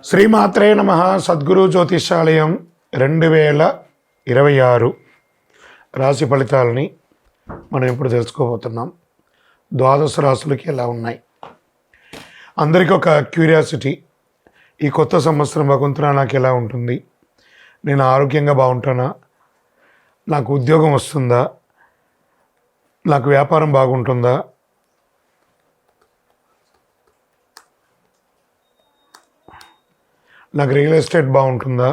శ్రీమాత్రే నమః. సద్గురు జ్యోతిషాలయం 2026 రాశి ఫలితాలని మనం ఇప్పుడు తెలుసుకోబోతున్నాం. ద్వాదశ రాశులకి ఎలా ఉన్నాయి? అందరికీ ఒక క్యూరియాసిటీ, ఈ కొత్త సంవత్సరం భగవంతుడా నాకు ఎలా ఉంటుంది? నేను ఆరోగ్యంగా బాగుంటానా? నాకు ఉద్యోగం వస్తుందా? నాకు వ్యాపారం బాగుంటుందా? నాకు రియల్ ఎస్టేట్ బాగుంటుందా?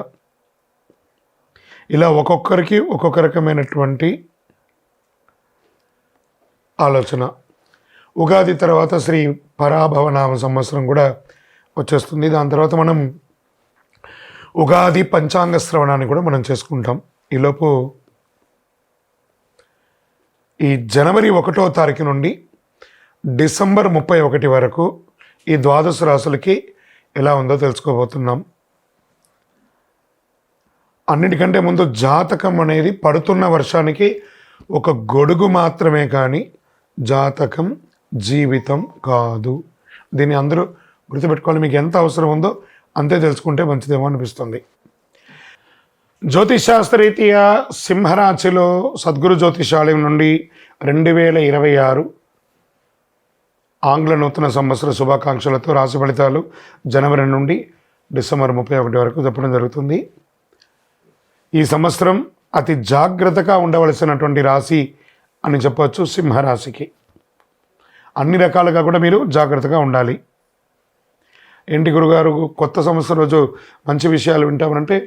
ఇలా ఒక్కొక్కరికి ఒక్కొక్క రకమైనటువంటి ఆలోచన. ఉగాది తర్వాత శ్రీ పరాభవనామ సంవత్సరం కూడా వచ్చేస్తుంది. దాని తర్వాత మనం ఉగాది పంచాంగ శ్రవణాన్ని కూడా మనం చేసుకుంటాం. ఈలోపు ఈ జనవరి 1వ తారీఖు నుండి డిసెంబర్ 31 వరకు ఈ ద్వాదశ రాశులకి ఎలా ఉందో తెలుసుకోబోతున్నాం. అన్నిటికంటే ముందు జాతకం అనేది పడుతున్న వర్షానికి ఒక గొడుగు మాత్రమే, కానీ జాతకం జీవితం కాదు. దీన్ని అందరూ గుర్తుపెట్టుకోవాలి. మీకు ఎంత అవసరం ఉందో అంతే తెలుసుకుంటే మంచిదేమో అనిపిస్తుంది. జ్యోతిషాస్త్రరీత్యా సింహరాశిలో సద్గురు జ్యోతిషాలయం నుండి 2026 ఆంగ్ల నూతన సంవత్సర శుభాకాంక్షలతో రాశి ఫలితాలు జనవరి నుండి డిసెంబర్ 31 వరకు చెప్పడం జరుగుతుంది. ఈ సంవత్సరం అతి జాగ్రత్తగా ఉండవలసినటువంటి రాశి అని చెప్పవచ్చు సింహరాశికి. అన్ని రకాలుగా కూడా మీరు జాగ్రత్తగా ఉండాలి. ఏంటి గురుగారు కొత్త సంవత్సరం రోజు మంచి విషయాలు వింటామనంటే,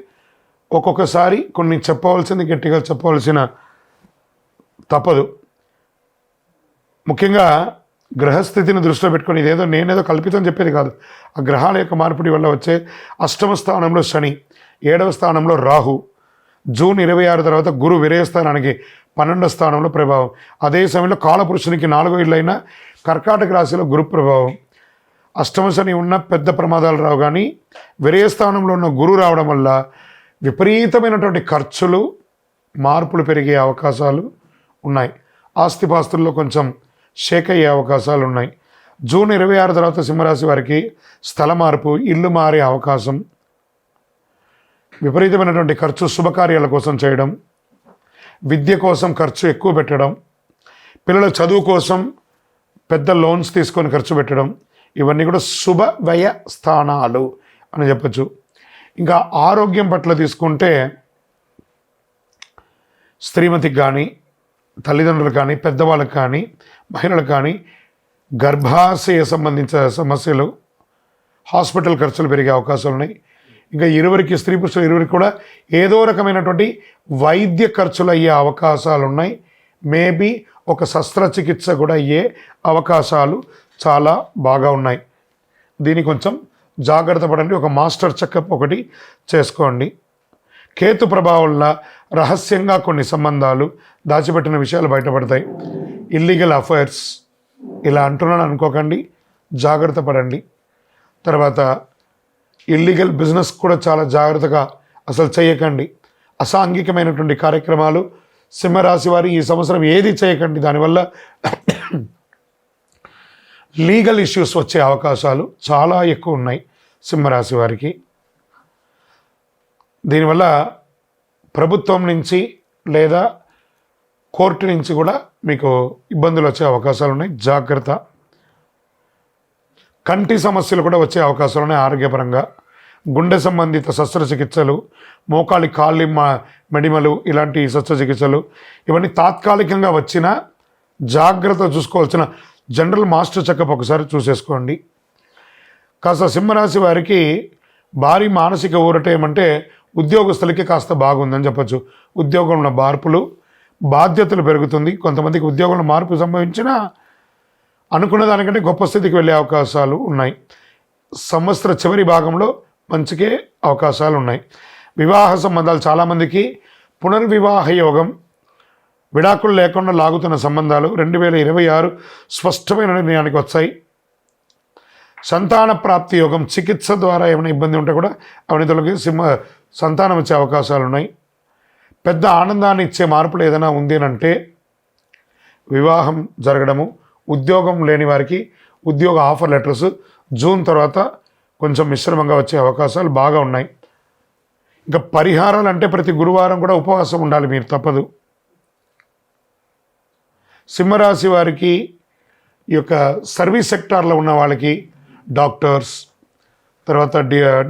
ఒక్కొక్కసారి కొన్ని చెప్పవలసింది గట్టిగా చెప్పవలసిన తప్పదు. ముఖ్యంగా గ్రహస్థితిని దృష్టిలో పెట్టుకొని, నేనేదో కల్పితం చెప్పేది కాదు. ఆ గ్రహాల యొక్క మార్పిడి వల్ల వచ్చే అష్టమ స్థానంలో శని, 7వ స్థానంలో రాహు, జూన్ 26 తర్వాత గురు విరయస్థానానికి 12వ స్థానంలో ప్రభావం. అదే సమయంలో కాలపురుషునికి 4వ ఇళ్ళైన కర్కాటక రాశిలో గురు ప్రభావం. అష్టమ శని ఉన్న పెద్ద ప్రమాదాలు రావు, కానీ విరయస్థానంలో ఉన్న గురు రావడం వల్ల విపరీతమైనటువంటి ఖర్చులు, మార్పులు పెరిగే అవకాశాలు ఉన్నాయి. ఆస్తిపాస్తుల్లో కొంచెం షేక్ అయ్యే అవకాశాలు ఉన్నాయి. జూన్ 26 తర్వాత సింహరాశి వారికి స్థల మార్పు, ఇల్లు మారే అవకాశం, విపరీతమైనటువంటి ఖర్చు శుభకార్యాల కోసం చేయడం, విద్య కోసం ఖర్చు ఎక్కువ పెట్టడం, పిల్లల చదువు కోసం పెద్ద లోన్స్ తీసుకొని ఖర్చు పెట్టడం, ఇవన్నీ కూడా శుభ వ్యయ స్థానాలు అని చెప్పచ్చు. ఇంకా ఆరోగ్యం పట్ల తీసుకుంటే స్త్రీమతికి కానీ, తల్లిదండ్రులకు కానీ, పెద్దవాళ్ళకి కానీ, మహిళలకు కానీ గర్భాశయ సంబంధించిన సమస్యలు, హాస్పిటల్ ఖర్చులు పెరిగే అవకాశాలు ఉన్నాయి. ఇంకా స్త్రీ పురుషులు ఇరువురికి కూడా ఏదో రకమైనటువంటి వైద్య ఖర్చులు అయ్యే అవకాశాలు ఉన్నాయి. మేబీ ఒక శస్త్రచికిత్స కూడా అయ్యే అవకాశాలు చాలా బాగా ఉన్నాయి. దీన్ని కొంచెం జాగ్రత్త పడండి. ఒక మాస్టర్ చెకప్ ఒకటి చేసుకోండి. కేతు ప్రభావం వల్ల రహస్యంగా కొన్ని సంబంధాలు, దాచిపెట్టిన విషయాలు బయటపడతాయి. ఇల్లీగల్ అఫైర్స్ ఇలా అంటున్నాను అనుకోకండి, జాగ్రత్త పడండి. తర్వాత ఇల్లీగల్ బిజినెస్ కూడా చాలా జాగ్రత్తగా అసలు చేయకండి. అసాంఘికమైనటువంటి కార్యక్రమాలు సింహరాశి వారి ఈ సంవత్సరం ఏది చేయకండి. దానివల్ల లీగల్ ఇష్యూస్ వచ్చే అవకాశాలు చాలా ఎక్కువ ఉన్నాయి సింహరాశి వారికి. దీనివల్ల ప్రభుత్వం నుంచి లేదా కోర్టు నుంచి కూడా మీకు ఇబ్బందులు వచ్చే అవకాశాలు ఉన్నాయి. జాగ్రత్త. కంటి సమస్యలు కూడా వచ్చే అవకాశాలు ఉన్నాయి ఆరోగ్యపరంగా. గుండె సంబంధిత శస్త్రచికిత్సలు, మోకాలి కాళ్ళి మెడిమలు, ఇలాంటి శస్త్రచికిత్సలు ఇవన్నీ తాత్కాలికంగా వచ్చినా జాగ్రత్త చూసుకోవాల్సిన జనరల్ మాస్టర్ చెకప్ ఒకసారి చూసేసుకోండి. కాస్త సింహరాశి వారికి భారీ మానసిక ఊరట ఏమంటే, ఉద్యోగస్తులకి కాస్త బాగుందని చెప్పచ్చు. ఉద్యోగంలో మార్పులు, బాధ్యతలు పెరుగుతుంది. కొంతమందికి ఉద్యోగంలో మార్పు సంభవించినా అనుకున్న దానికంటే గొప్ప స్థితికి వెళ్ళే అవకాశాలు ఉన్నాయి. సంవత్సర చివరి భాగంలో మంచికే అవకాశాలు ఉన్నాయి. వివాహ సంబంధాలు చాలామందికి పునర్వివాహ యోగం, విడాకులు లేకుండా లాగుతున్న సంబంధాలు 2026 స్పష్టమైన నిర్ణయానికి వచ్చాయి. సంతాన ప్రాప్తి యోగం, చికిత్స ద్వారా ఏమైనా ఇబ్బంది ఉంటే కూడా అవన్నీ తొలగి సంతానం వచ్చే అవకాశాలు ఉన్నాయి. పెద్ద ఆనందాన్ని ఇచ్చే మార్పులు ఏదైనా ఉంది అంటే వివాహం జరగడము, ఉద్యోగం లేని వారికి ఉద్యోగ ఆఫర్ లెటర్స్ జూన్ తర్వాత కొంచెం మిశ్రమంగా వచ్చే అవకాశాలు బాగా ఉన్నాయి. ఇంకా పరిహారాలు అంటే ప్రతి గురువారం కూడా ఉపవాసం ఉండాలి మీరు, తప్పదు. సింహరాశి వారికి ఈ యొక్క సర్వీస్ సెక్టార్లో ఉన్న వాళ్ళకి, డాక్టర్స్, తర్వాత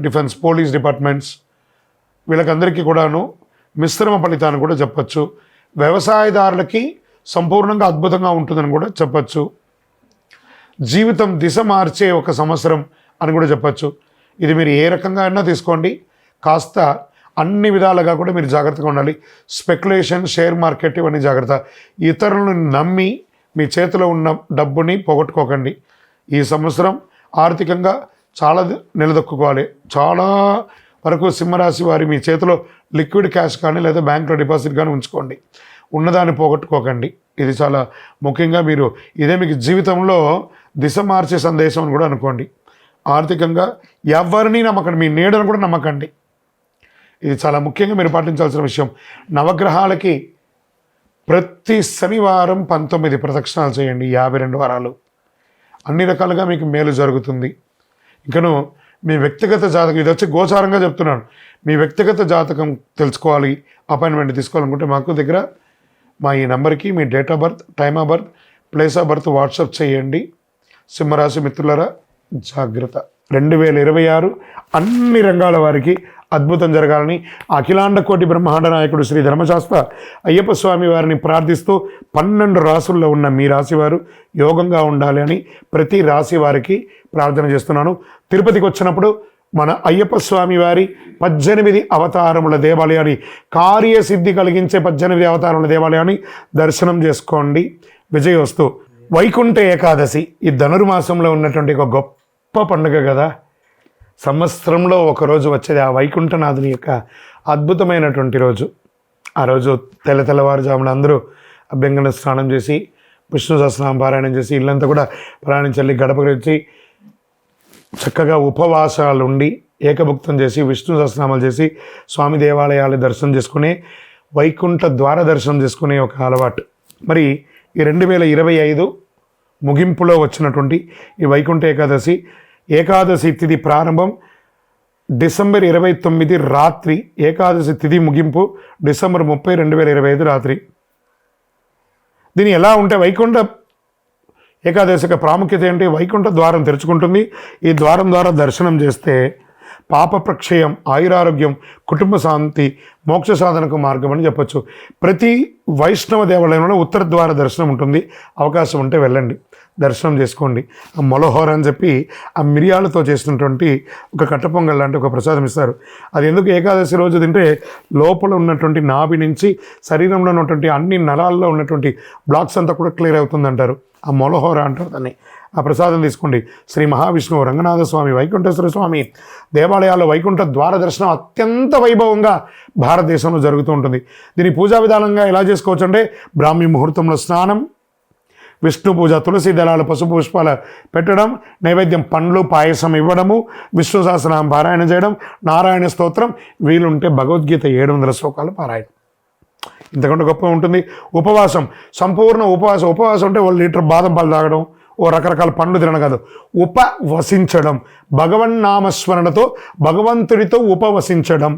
డిఫెన్స్, పోలీస్ డిపార్ట్మెంట్స్, వీళ్ళకందరికీ కూడాను మిశ్రమ ఫలితాన్ని కూడా చెప్పచ్చు. వ్యవసాయదారులకి సంపూర్ణంగా అద్భుతంగా ఉంటుందని కూడా చెప్పచ్చు. జీవితం దిశ మార్చే ఒక సంవత్సరం అని కూడా చెప్పచ్చు. ఇది మీరు ఏ రకంగా అయినా తీసుకోండి, కాస్త అన్ని విధాలుగా కూడా మీరు జాగ్రత్తగా ఉండాలి. స్పెక్యులేషన్, షేర్ మార్కెట్ ఇవన్నీ జాగ్రత్త. ఇతరులను నమ్మి మీ చేతిలో ఉన్న డబ్బుని పోగొట్టుకోకండి. ఈ సంవత్సరం ఆర్థికంగా చాలా నిలదొక్కుకోవాలి. చాలా వరకు సింహరాశి వారి మీ చేతిలో లిక్విడ్ క్యాష్ కానీ లేదా బ్యాంకులో డిపాజిట్ కానీ ఉంచుకోండి. ఉన్నదాన్ని పోగొట్టుకోకండి. ఇది చాలా ముఖ్యంగా మీరు ఇదే మీకు జీవితంలో దిశ మార్చే సందేశం అని కూడా అనుకోండి. ఆర్థికంగా ఎవరిని నమ్మకండి, మీ నీడను కూడా నమ్మకండి. ఇది చాలా ముఖ్యంగా మీరు పాటించాల్సిన విషయం. నవగ్రహాలకి ప్రతి శనివారం 19 ప్రదక్షిణాలు చేయండి, 52 వారాలు. అన్ని రకాలుగా మీకు మేలు జరుగుతుంది. ఇంకను మీ వ్యక్తిగత జాతకం, ఇది వచ్చి గోచారంగా చెప్తున్నాను, మీ వ్యక్తిగత జాతకం తెలుసుకోవాలి, అపాయింట్మెంట్ తీసుకోవాలనుకుంటే మాకు దగ్గర మా ఈ నెంబర్కి మీ date of birth, time of birth, place of birth WhatsApp చేయండి. సింహరాశి మిత్రులారా జాగ్రత్త. 2026 అన్ని రంగాల వారికి అద్భుతం జరగాలని అఖిలాండ కోటి బ్రహ్మాండ నాయకుడు శ్రీ ధర్మశాస్త్ర అయ్యప్ప స్వామి వారిని ప్రార్థిస్తూ 12 రాసుల్లో ఉన్న మీ రాశి వారు యోగంగా ఉండాలి అని ప్రతి రాశి వారికి ప్రార్థన చేస్తున్నాను. తిరుపతికి వచ్చినప్పుడు మన అయ్యప్ప స్వామి వారి 18 అవతారముల దేవాలయాన్ని, కార్యసిద్ధి కలిగించే 18 అవతారముల దేవాలయాన్ని దర్శనం చేసుకోండి. విజయోస్తు. వైకుంఠ ఏకాదశి ఈ ధనుర్మాసంలో ఉన్నటువంటి ఒక గొప్ప పండుగ కదా. సంవత్సరంలో ఒకరోజు వచ్చేది ఆ వైకుంఠనాథుని యొక్క అద్భుతమైనటువంటి రోజు. ఆ రోజు తెల్లవారుజామున అందరూ అభ్యంగన స్నానం చేసి విష్ణు సహస్రనామ పారాయణం చేసి ఇల్లంతా కూడా ప్రాణించల్లి గడప వచ్చి చక్కగా ఉపవాసాలు ఉండి ఏకభుక్తం చేసి విష్ణు సహస్రనామాలు చేసి స్వామి దేవాలయాలు దర్శనం చేసుకునే వైకుంఠ ద్వార దర్శనం చేసుకునే ఒక అలవాటు. మరి ఈ 2025 ముగింపులో వచ్చినటువంటి ఈ వైకుంఠ ఏకాదశి తిథి ప్రారంభం డిసెంబర్ 29 రాత్రి, ఏకాదశి తిథి ముగింపు డిసెంబర్ 30, 2025 రాత్రి. దీని ఎలా ఉంటే వైకుంఠ ఏకాదశి యొక్క ప్రాముఖ్యత ఏంటి? వైకుంఠ ద్వారం తెరుచుకుంటుంది. ఈ ద్వారం ద్వారా దర్శనం చేస్తే పాప ప్రక్షయం, ఆయురారోగ్యం, కుటుంబ శాంతి, మోక్ష సాధనకు మార్గం అని చెప్పచ్చు. ప్రతి వైష్ణవ దేవాలయంలో ఉత్తర ద్వార దర్శనం ఉంటుంది. అవకాశం ఉంటే వెళ్ళండి, దర్శనం చేసుకోండి. ఆ మొలహోర అని చెప్పి ఆ మిరియాలతో చేసినటువంటి ఒక కట్టపొంగల్ లాంటి ఒక ప్రసాదం ఇస్తారు. అది ఎందుకు ఏకాదశి రోజు తింటే లోపల ఉన్నటువంటి నాభి నుంచి శరీరంలో ఉన్నటువంటి అన్ని నరాల్లో ఉన్నటువంటి బ్లాక్స్ అంతా కూడా క్లియర్ అవుతుందంటారు. ఆ మొలహోర అంటారు దాన్ని. ఆ ప్రసాదం తీసుకోండి. శ్రీ మహావిష్ణువు, రంగనాథ స్వామి, వైకుంఠేశ్వర స్వామి దేవాలయాల్లో వైకుంఠ ద్వార దర్శనం అత్యంత వైభవంగా భారతదేశంలో జరుగుతూ ఉంటుంది. దీని పూజా విధానంగా ఎలా చేసుకోవచ్చు అంటే బ్రాహ్మీ ముహూర్తంలో స్నానం, విష్ణు పూజ, తులసి దళాలు, పసుపు పుష్పాలు పెట్టడం, నైవేద్యం పండ్లు, పాయసం ఇవ్వడము, విష్ణు సహస్రనామం పారాయణ చేయడం, నారాయణ స్తోత్రం, వీలుంటే భగవద్గీత 700 శ్లోకాలు పారాయణం. ఇంతకంటే గొప్ప ఉంటుంది. ఉపవాసం, సంపూర్ణ ఉపవాసం అంటే 1 లీటర్ బాదం పాలు తాగడం, ఓ రకరకాల పండ్లు తినడం కాదు, ఉపవసించడం. భగవన్నామస్మరణతో భగవంతుడితో ఉపవసించడం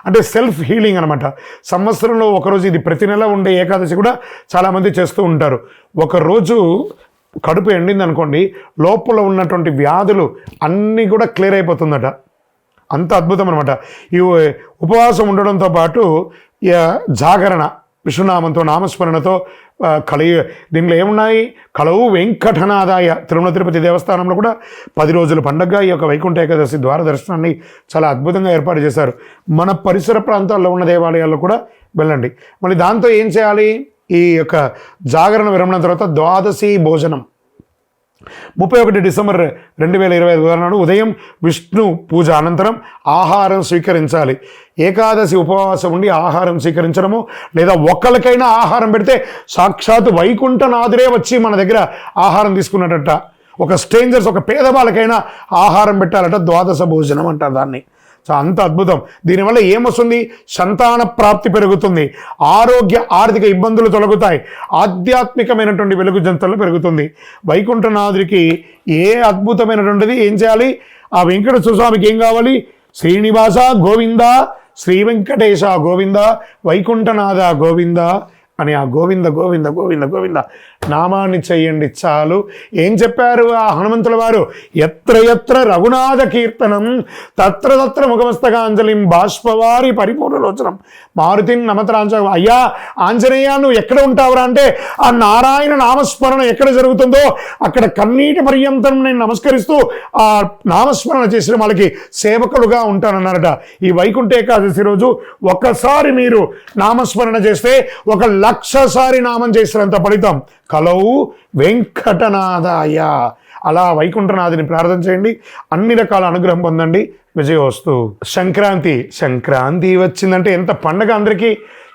అంటే సెల్ఫ్ హీలింగ్ అనమాట. సంవత్సరంలో ఒకరోజు, ఇది ప్రతి నెల ఉండే ఏకాదశి కూడా చాలామంది చేస్తూ ఉంటారు. ఒకరోజు కడుపు ఎండింది అనుకోండి, లోపల ఉన్నటువంటి వ్యాధులు అన్నీ కూడా క్లియర్ అయిపోతుందట. అంత అద్భుతం అనమాట. ఈ ఉపవాసం ఉండడంతో పాటు జాగరణ, విష్ణునామంతో, నామస్మరణతో దీనిలో ఏమున్నాయి? కలవు వెంకటనాదాయ. తిరుమల తిరుపతి దేవస్థానంలో కూడా 10 రోజుల పండుగగా ఈ యొక్క వైకుంఠ ఏకాదశి ద్వార దర్శనాన్ని చాలా అద్భుతంగా ఏర్పాటు చేశారు. మన పరిసర ప్రాంతాల్లో ఉన్న దేవాలయాల్లో కూడా వెళ్ళండి. మళ్ళీ దాంతో ఏం చేయాలి? ఈ యొక్క జాగరణ విరమణ తర్వాత ద్వాదశి భోజనం 31 డిసెంబర్ 2025 నాడు ఉదయం విష్ణు పూజ అనంతరం ఆహారం స్వీకరించాలి. ఏకాదశి ఉపవాసం ఉండి ఆహారం స్వీకరించడము, లేదా ఒక్కరికైనా ఆహారం పెడితే సాక్షాత్ వైకుంఠనాథుడే వచ్చి మన దగ్గర ఆహారం తీసుకున్నట్ట. ఒక స్ట్రేంజర్స్, ఒక పేదవాళ్ళకైనా ఆహారం పెట్టాలట. ద్వాదశ భోజనం అంటారు దాన్ని. అంత అద్భుతం. దీనివల్ల ఏమొస్తుంది? సంతాన ప్రాప్తి పెరుగుతుంది, ఆర్థిక ఇబ్బందులు తొలగుతాయి, ఆధ్యాత్మికమైనటువంటి వెలుగు జంతలు పెరుగుతుంది. వైకుంఠనాథుడికి ఏ అద్భుతమైనటువంటిది ఏం చేయాలి? ఆ వెంకటేశ్వర స్వామికి ఏం కావాలి? శ్రీనివాస గోవింద, శ్రీ వెంకటేశ గోవింద, వైకుంఠనాథ గోవింద అని ఆ గోవింద గోవింద గోవింద గోవింద నామాన్ని చెయ్యండి చాలు. ఏం చెప్పారు ఆ హనుమంతుల వారు? ఎత్ర ఎత్ర రఘునాథ కీర్తనం తత్ర తత్ర ముఖమస్తకాంజలిం బాష్పవారి పరిపూర్ణలోచనం మారుతిని నమతరాంజ. అయ్యా ఆంజనేయ, నువ్వు ఎక్కడ ఉంటావురా అంటే, ఆ నారాయణ నామస్మరణ ఎక్కడ జరుగుతుందో అక్కడ కన్నీటి పర్యంతం నేను నమస్కరిస్తూ ఆ నామస్మరణ చేసిన వాళ్ళకి సేవకులుగా ఉంటానన్నారట. ఈ వైకుంఠ ఏకాదశి రోజు ఒక్కసారి మీరు నామస్మరణ చేస్తే 1,00,000 సారి నామం చేసినంత ఫలితం. కలవు వెంకటనాథాయ. అలా వైకుంఠనాథుని ప్రార్థన చేయండి, అన్ని రకాల అనుగ్రహం పొందండి. విజయోస్తు. సంక్రాంతి వచ్చిందంటే ఎంత పండగ అందరికీ.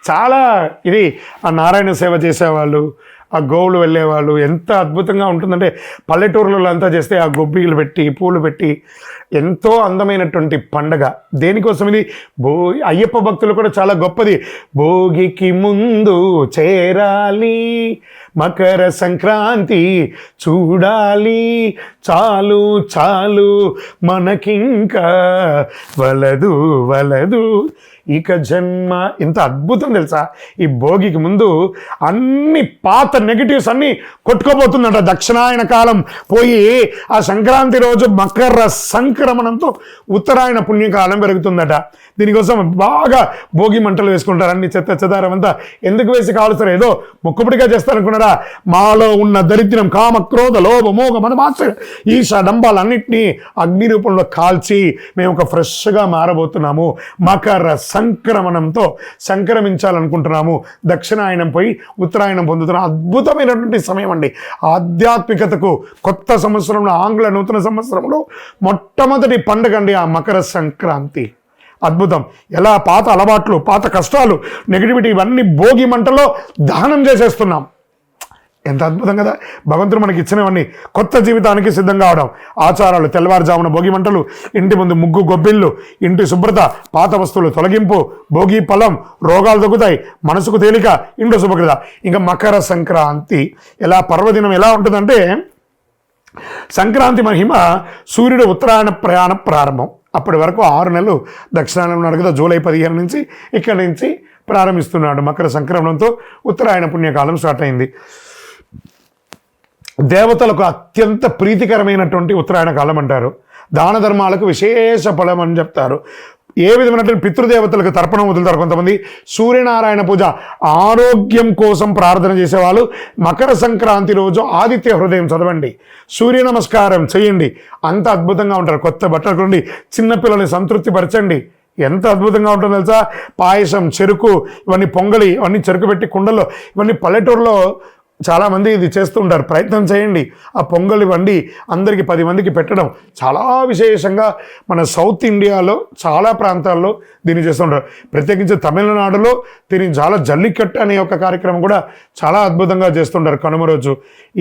చాలా ఇది ఆ నారాయణ సేవ చేసేవాళ్ళు, ఆ గోవులు వెళ్ళేవాళ్ళు ఎంత అద్భుతంగా ఉంటుందంటే, పల్లెటూరులలో అంతా చేస్తే ఆ గొబ్బిలు పెట్టి పూలు పెట్టి ఎంతో అందమైనటువంటి పండగ. దేనికోసం ఇది? అయ్యప్ప భక్తులు కూడా చాలా గొప్పది. భోగికి ముందు చేరాలి, మకర సంక్రాంతి చూడాలి, చాలు చాలు మనకింకా వలదు వలదు ఇక జన్మ. ఇంత అద్భుతం తెలుసా? ఈ భోగికి ముందు అన్ని పాత నెగిటివ్స్ అన్నీ కొట్టుకోబోతుందట. దక్షిణాయన కాలం పోయి ఆ సంక్రాంతి రోజు మకర సంక్రమణంతో ఉత్తరాయణ పుణ్యకాలం పెరుగుతుందట. దీనికోసం బాగా భోగి మంటలు వేసుకుంటారు. అన్ని చెత్త చెదారం అంతా ఎందుకు వేసి కాలుస్తారు? ఏదో మొక్కుబడిగా చేస్తారనుకున్నారా? మాలో ఉన్న దరిద్రం, కామ క్రోధ లోభ మోగ మదమాత్సర్య ఈశ డంబాలన్నింటినీ అగ్ని రూపంలో కాల్చి మేము ఒక ఫ్రెష్గా మారబోతున్నాము. మకర సంక్రమణంతో సంక్రమించాలనుకుంటున్నాము. దక్షిణాయనం పోయి ఉత్తరాయణం పొందుతున్నాం. అద్భుతమైనటువంటి సమయం అండి ఆధ్యాత్మికతకు. కొత్త సంవత్సరంలో, ఆంగ్ల నూతన సంవత్సరంలో మొట్టమొదటి పండుగ అండి ఆ మకర సంక్రాంతి. అద్భుతం. ఎలా పాత అలవాట్లు, పాత కష్టాలు, నెగిటివిటీ ఇవన్నీ భోగి మంటలో దహనం చేసేస్తున్నాం. ఎంత అద్భుతం కదా! భగవంతుడు మనకి ఇచ్చినవన్నీ కొత్త జీవితానికి సిద్ధంగా అవడం. ఆచారాలు, తెల్లవారుజామున భోగి మంటలు, ఇంటి ముందు ముగ్గు గొబ్బిళ్ళు, ఇంటి శుభ్రత, పాత వస్తువులు తొలగింపు, భోగి ఫలం, రోగాలు తగ్గుతాయి, మనసుకు తేలిక, ఇంట్లో శుభ్రత. ఇంకా మకర సంక్రాంతి ఎలా పర్వదినం ఎలా ఉంటుందంటే, సంక్రాంతి మహిమ సూర్యుడు ఉత్తరాయణ ప్రయాణ ప్రారంభం. అప్పటి వరకు 6 నెలలు దక్షిణాయనం ఉన్నాడు కదా. జూలై 15 నుంచి ఇక్కడి నుంచి ప్రారంభిస్తున్నాడు. మకర సంక్రమణంతో ఉత్తరాయణ పుణ్యకాలం స్టార్ట్ అయింది. దేవతలకు అత్యంత ప్రీతికరమైనటువంటి ఉత్తరాయణ కాలం అంటారు. దాన ధర్మాలకు విశేష ఫలం అని చెప్తారు. ఏ విధమైనటువంటి పితృదేవతలకు తర్పణం వదులుతారు కొంతమంది. సూర్యనారాయణ పూజ, ఆరోగ్యం కోసం ప్రార్థన చేసేవాళ్ళు మకర సంక్రాంతి రోజు ఆదిత్య హృదయం చదవండి, సూర్య నమస్కారం చేయండి. అంత అద్భుతంగా ఉంటారు. కొత్త బట్టలు కొండి, చిన్నపిల్లల్ని సంతృప్తి పరచండి. ఎంత అద్భుతంగా ఉంటుందో తెలుసా? పాయసం, చెరుకు, ఇవన్నీ పొంగలి, ఇవన్నీ చెరుకు పెట్టి కుండల్లో, ఇవన్నీ పల్లెటూరులో చాలామంది ఇది చేస్తూ ఉంటారు. ప్రయత్నం చేయండి. ఆ పొంగలి వండి అందరికీ 10 మందికి పెట్టడం చాలా విశేషంగా. మన సౌత్ ఇండియాలో చాలా ప్రాంతాల్లో దీన్ని చేస్తుంటారు. ప్రత్యేకించి తమిళనాడులో దీన్ని చాలా జల్లికట్టు అనే ఒక కార్యక్రమం కూడా చాలా అద్భుతంగా చేస్తుంటారు కనుమ రోజు.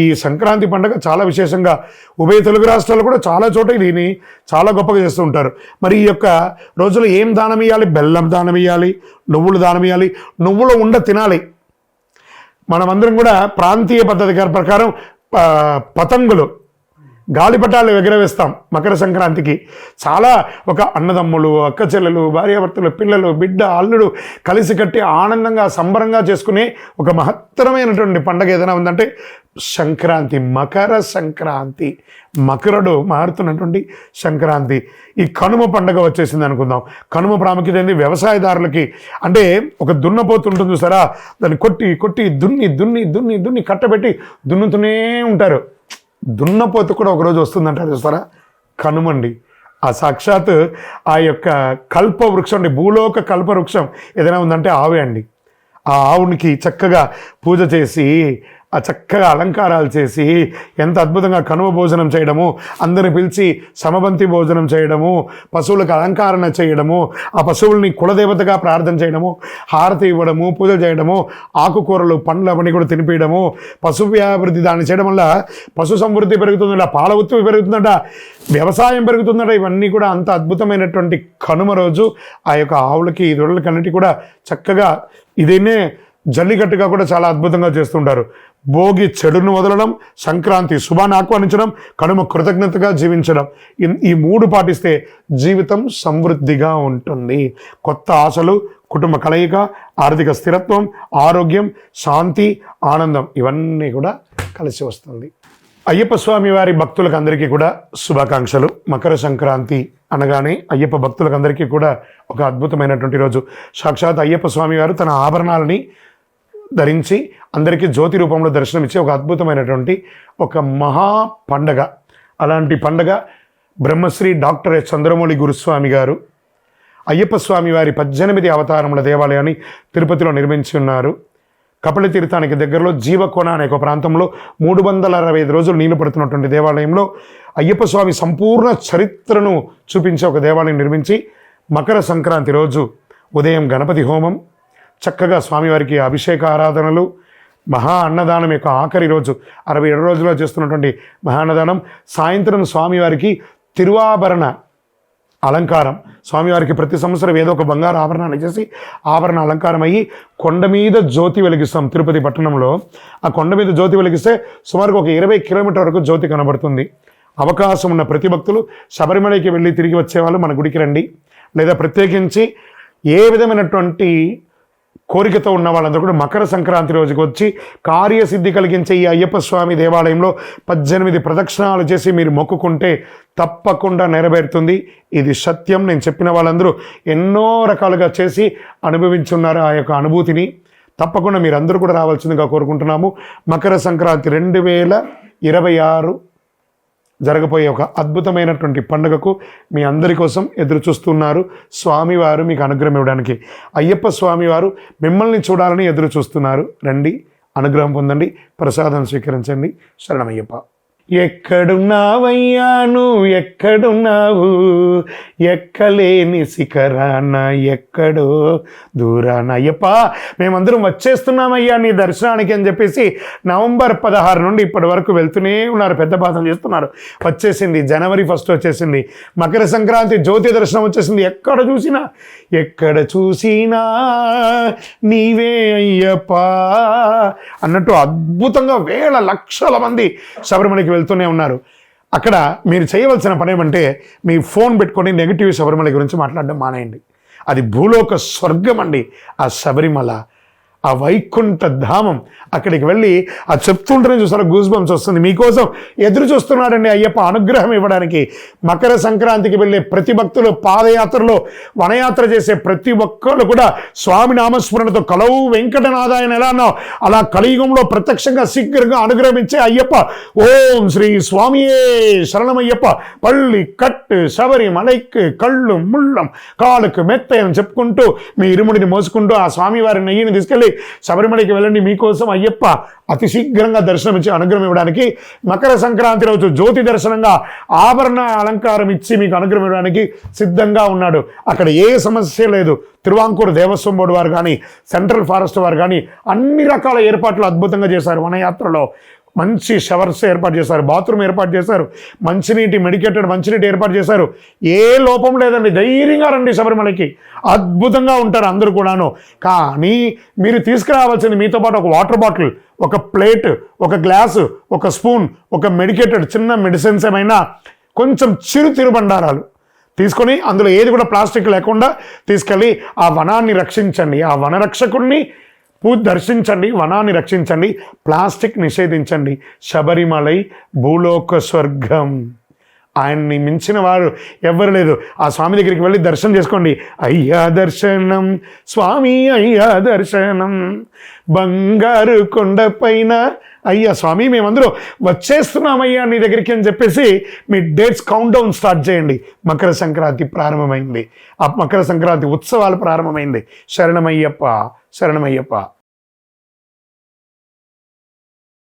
ఈ సంక్రాంతి పండుగ చాలా విశేషంగా ఉభయ తెలుగు రాష్ట్రాలు కూడా చాలా చోట దీన్ని చాలా గొప్పగా చేస్తూ ఉంటారు. మరి ఈ యొక్క రోజులో ఏం దానం ఇవ్వాలి? బెల్లం దానం ఇవ్వాలి, నువ్వులు దానం ఇవ్వాలి, నువ్వుల ఉండ తినాలి. మనమందరం కూడా ప్రాంతీయ పద్ధతి ప్రకారం పతంగులు, గాలిపటాలు ఎగరవేస్తాం మకర సంక్రాంతికి. చాలా ఒక అన్నదమ్ములు, అక్క చెల్లెలు, భార్యాభర్తలు, పిల్లలు, బిడ్డ, అల్లుడు కలిసి కట్టి ఆనందంగా సంబరంగా చేసుకునే ఒక మహత్తరమైనటువంటి పండుగ ఏదైనా ఉందంటే సంక్రాంతి. మకర సంక్రాంతి, మకరుడు మారుతున్నటువంటి సంక్రాంతి. ఈ కనుమ పండుగ వచ్చేసింది అనుకుందాం. కనుమ ప్రాముఖ్యత ఏంది? వ్యవసాయదారులకి. అంటే ఒక దున్నపోతు ఉంటుంది సరా, దాన్ని కొట్టి కొట్టి దున్ని దున్ని దున్ని దున్ని కట్టబెట్టి దున్నుతూనే ఉంటారు. దున్నపోతు కూడా ఒకరోజు వస్తుందంటారు చూస్తారా, కనుమండి. ఆ సాక్షాత్ ఆ యొక్క కల్ప వృక్షం అండి, భూలోక కల్ప వృక్షం ఏదైనా ఉందంటే ఆవే అండి. ఆ ఆవునికి చక్కగా పూజ చేసి, ఆ చక్కగా అలంకారాలు చేసి, ఎంత అద్భుతంగా కనుమ భోజనం చేయడము, అందరిని పిలిచి సమబంతి భోజనం చేయడము, పశువులకు అలంకరణ చేయడము, ఆ పశువుల్ని కులదేవతగా ప్రార్థన చేయడము, హారతి ఇవ్వడము, పూజలు చేయడము, ఆకుకూరలు, పండ్లు అవన్నీ కూడా తినిపించడము, పశు వ్యాభివృద్ధి దాన్ని చేయడం వల్ల పశు సమృద్ధి పెరుగుతుందట, పాల ఉత్పత్తి పెరుగుతుందట, వ్యవసాయం పెరుగుతుందట. ఇవన్నీ కూడా అంత అద్భుతమైనటువంటి కనుమ రోజు ఆ యొక్క ఆవులకి, దొరలకి అన్నిటి కూడా చక్కగా ఇదేనే జల్లికట్టుగా కూడా చాలా అద్భుతంగా చేస్తుంటారు. భోగి చెడును వదలడం, సంక్రాంతి శుభాన్ని ఆహ్వానించడం, కనుమ కృతజ్ఞతగా జీవించడం, ఈ 3 పాటిస్తే జీవితం సమృద్ధిగా ఉంటుంది. కొత్త ఆశలు, కుటుంబ కలయిక, ఆర్థిక స్థిరత్వం, ఆరోగ్యం, శాంతి, ఆనందం ఇవన్నీ కూడా కలిసి వస్తుంది. అయ్యప్ప స్వామి వారి భక్తులకు అందరికీ కూడా శుభాకాంక్షలు. మకర సంక్రాంతి అనగానే అయ్యప్ప భక్తులకు అందరికీ కూడా ఒక అద్భుతమైనటువంటి రోజు. సాక్షాత్ అయ్యప్ప స్వామి వారు తన ఆభరణాలని ధరించి అందరికీ జ్యోతి రూపంలో దర్శనమిచ్చే ఒక అద్భుతమైనటువంటి ఒక మహా పండగ. అలాంటి పండగ బ్రహ్మశ్రీ డాక్టర్ ఎస్ చంద్రమౌళి గురుస్వామి గారు అయ్యప్ప స్వామి వారి 18 అవతారముల దేవాలయాన్ని తిరుపతిలో నిర్మించి ఉన్నారు. కపిల తీర్థానికి దగ్గరలో జీవకోన అనే ఒక ప్రాంతంలో 365 రోజులు నీళ్లు పడుతున్నటువంటి దేవాలయంలో అయ్యప్ప స్వామి సంపూర్ణ చరిత్రను చూపించే ఒక దేవాలయం నిర్మించి మకర సంక్రాంతి రోజు ఉదయం గణపతి హోమం, చక్కగా స్వామివారికి అభిషేక ఆరాధనలు, మహా అన్నదానం యొక్క ఆఖరి రోజు 67 రోజుల్లో చేస్తున్నటువంటి మహా అన్నదానం, సాయంత్రం స్వామివారికి తిరువాభరణ అలంకారం. స్వామివారికి ప్రతి సంవత్సరం ఏదో ఒక బంగారు ఆభరణాన్ని చేసి ఆభరణ అలంకారం అయ్యి కొండ మీద జ్యోతి వెలిగిస్తాం. తిరుపతి పట్టణంలో ఆ కొండ మీద జ్యోతి వెలిగిస్తే సుమారుగా ఒక 20 కిలోమీటర్ వరకు జ్యోతి కనబడుతుంది. అవకాశం ఉన్న ప్రతి భక్తులు శబరిమలకి వెళ్ళి తిరిగి వచ్చేవాళ్ళు మన గుడికి రండి. లేదా ప్రత్యేకించి ఏ విధమైనటువంటి కోరికతో ఉన్న వాళ్ళందరూ కూడా మకర సంక్రాంతి రోజుకి వచ్చి కార్యసిద్ధి కలిగించే ఈ అయ్యప్ప స్వామి దేవాలయంలో 18 ప్రదక్షిణాలు చేసి మీరు మొక్కుకుంటే తప్పకుండా నెరవేరుతుంది. ఇది సత్యం. నేను చెప్పిన వాళ్ళందరూ ఎన్నో రకాలుగా చేసి అనుభవించున్నారు ఆ యొక్క అనుభూతిని. తప్పకుండా మీరందరూ కూడా రావాల్సిందిగా కోరుకుంటున్నాము. మకర సంక్రాంతి 2026 జరగబోయే ఒక అద్భుతమైనటువంటి పండుగకు మీ అందరి కోసం ఎదురు చూస్తున్నారు. స్వామివారు మీకు అనుగ్రహం ఇవ్వడానికి, అయ్యప్ప స్వామివారు మిమ్మల్ని చూడాలని ఎదురు చూస్తున్నారు. రండి, అనుగ్రహం పొందండి, ప్రసాదం స్వీకరించండి. శరణమయ్యప్ప. ఎక్కడున్నావయ్యా నువ్వు ఎక్కడున్నావు, ఎక్కలేని శిఖరాన ఎక్కడో దూరాన. అయ్యప్ప మేమందరం వచ్చేస్తున్నామయ్యా నీ దర్శనానికి అని చెప్పేసి నవంబర్ 16 నుండి ఇప్పటి వరకు వెళ్తూనే ఉన్నారు. పెద్ద బాధం చేస్తున్నారు. వచ్చేసింది జనవరి 1 వచ్చేసింది. మకర సంక్రాంతి జ్యోతి దర్శనం వచ్చేసింది. ఎక్కడ చూసినా నీవే అయ్యప్ప అన్నట్టు అద్భుతంగా వేల లక్షల మంది శబరిమలకి వెళ్తూనే ఉన్నారు. అక్కడ మీరు చేయవలసిన పని ఏమంటే మీ ఫోన్ పెట్టుకొని నెగిటివ్ శబరిమల గురించి మాట్లాడడం మానేయండి. అది భూలోక స్వర్గం అండి ఆ శబరిమల, ఆ వైకుంఠ ధామం. అక్కడికి వెళ్ళి ఆ చెప్తుంటేనే చూసారా గూస్ బంప్స్ వస్తుంది. మీకోసం ఎదురు చూస్తున్నాడండి అయ్యప్ప అనుగ్రహం ఇవ్వడానికి. మకర సంక్రాంతికి వెళ్ళే ప్రతి భక్తులు, పాదయాత్రలో వనయాత్ర చేసే ప్రతి ఒక్కళ్ళు కూడా స్వామి నామస్మరణతో కలవు వెంకటనాథాయన ఎలా అన్నావు అలా కలియుగంలో ప్రత్యక్షంగా శీఘ్రంగా అనుగ్రహించే అయ్యప్ప. ఓం శ్రీ స్వామియే శరణమయ్యప్ప. పళ్ళి కట్టు శబరిమలైకి కళ్ళు ముళ్ళం కాలుకు మెత్త అని చెప్పుకుంటూ మీ ఇరుముడిని మోసుకుంటూ ఆ స్వామివారి నెయ్యిని తీసుకెళ్ళి శబరిమలకి వెళ్ళండి. మీకోసం అయ్యప్ప అతి శీఘ్రంగా దర్శనం ఇచ్చి అనుగ్రహం ఇవ్వడానికి మకర సంక్రాంతి రోజు జ్యోతి దర్శనంగా ఆభరణ అలంకారం ఇచ్చి మీకు అనుగ్రహం ఇవ్వడానికి సిద్ధంగా ఉన్నాడు. అక్కడ ఏ సమస్య లేదు. తిరువాంకూరు దేవస్వం బోర్డు వారు కానీ, సెంట్రల్ ఫారెస్ట్ వారు కానీ అన్ని రకాల ఏర్పాట్లు అద్భుతంగా చేశారు. వనయాత్రలో మంచి షవర్స్ ఏర్పాటు చేశారు, బాత్రూమ్ ఏర్పాటు చేశారు, మెడికేటెడ్ మంచినీటి ఏర్పాటు చేశారు. ఏ లోపం లేదండి. ధైర్యంగా రండి శబరిమలకి, అద్భుతంగా ఉంటారు అందరూ కూడాను. కానీ మీరు తీసుకురావాల్సింది మీతో పాటు ఒక వాటర్ బాటిల్, ఒక ప్లేట్, ఒక గ్లాసు, ఒక స్పూన్, ఒక మెడికేటెడ్ చిన్న మెడిసిన్స్ ఏమైనా, కొంచెం తిరుబండారాలు తీసుకొని అందులో ఏది కూడా ప్లాస్టిక్ లేకుండా తీసుకెళ్ళి ఆ వనాన్ని రక్షించండి. ఆ వనరక్షకుడిని దర్శించండి, వనాన్ని రక్షించండి, ప్లాస్టిక్ నిషేధించండి. శబరిమలై భూలోక స్వర్గం. ఆయన్ని మించిన వారు ఎవ్వరు లేదు. ఆ స్వామి దగ్గరికి వెళ్ళి దర్శనం చేసుకోండి. అయ్యా దర్శనం స్వామి, అయ్యా దర్శనం బంగారు కొండపైన. అయ్యా స్వామి మేమందరూ వచ్చేస్తున్నామయ్యా నీ దగ్గరికి అని చెప్పేసి మీ డేట్స్ కౌంట్ డౌన్ స్టార్ట్ చేయండి. మకర సంక్రాంతి ప్రారంభమైంది. ఆ మకర సంక్రాంతి ఉత్సవాలు ప్రారంభమైంది. శరణమయ్యప్ప, శరణమయ్యప్ప.